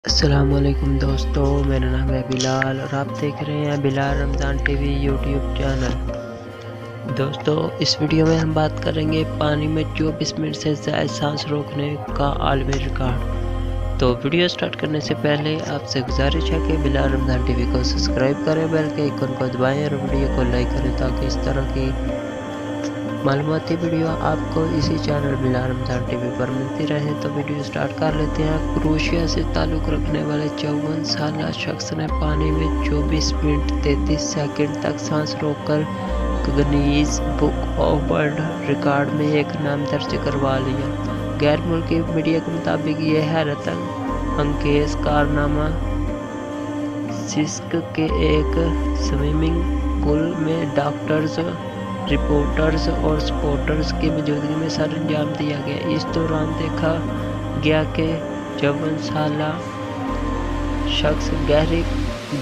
السلام علیکم دوستو، میرا نام ہے بلال اور آپ دیکھ رہے ہیں بلال رمضان ٹی وی یوٹیوب چینل۔ دوستو، اس ویڈیو میں ہم بات کریں گے پانی میں 24 منٹ سے زائد سانس روکنے کا عالمی ریکارڈ۔ تو ویڈیو سٹارٹ کرنے سے پہلے آپ سے گزارش ہے کہ بلال رمضان ٹی وی کو سبسکرائب کریں، بیل کے آئیکن کو دبائیں اور ویڈیو کو لائک کریں تاکہ اس طرح کی معلوماتی ویڈیو آپ کو اسی چینل بلال رمضان ٹی وی پر ملتی رہے۔ تو ویڈیو سٹارٹ کر لیتے ہیں۔ کروشیا سے تعلق رکھنے والے 54 سالہ شخص نے پانی میں 24 منٹ 33 سیکنڈ تک سانس روک کر Guinness book of world record میں ایک نام درج کروا لیا۔ غیر ملکی میڈیا کے مطابق یہ حیرت انگیز کارنامہ سسک کے ایک سوئمنگ پول میں ڈاکٹرز، رپورٹرز اور سپورٹرز کی موجودگی میں سر انجام دیا گیا۔ اس دوران دیکھا گیا کہ 54 سالہ شخص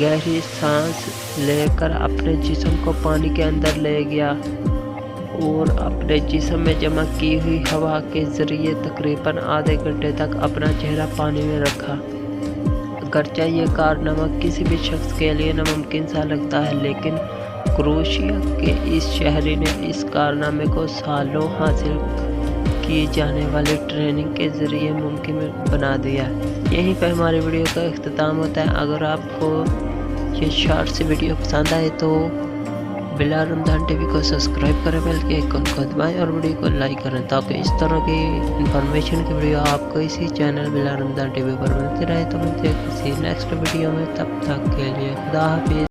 گہری سانس لے کر اپنے جسم کو پانی کے اندر لے گیا اور اپنے جسم میں جمع کی ہوئی ہوا کے ذریعے تقریباً آدھے گھنٹے تک اپنا چہرہ پانی میں رکھا۔ اگرچہ یہ کارنامہ کسی بھی شخص کے لیے ناممکن سا لگتا ہے، لیکن کروشیا کے اس شہری نے اس کارنامے کو سالوں حاصل کی جانے والی ٹریننگ کے ذریعے ممکن بنا دیا۔ یہیں پہ ہماری ویڈیو کا اختتام ہوتا ہے۔ اگر آپ کو یہ شارٹ سی ویڈیو پسند آئے تو بلال رمضان ٹی وی کو سبسکرائب کریں، بیل کے آئیکن کو دبائیں اور ویڈیو کو لائک کریں تاکہ اس طرح کی انفارمیشن کی ویڈیو آپ کو اسی چینل بلال رمضان ٹی وی پر ملتی رہے۔ تو ملتے ہیں کسی نیکسٹ ویڈیو میں، تب تک کے لیے خدا حافظ۔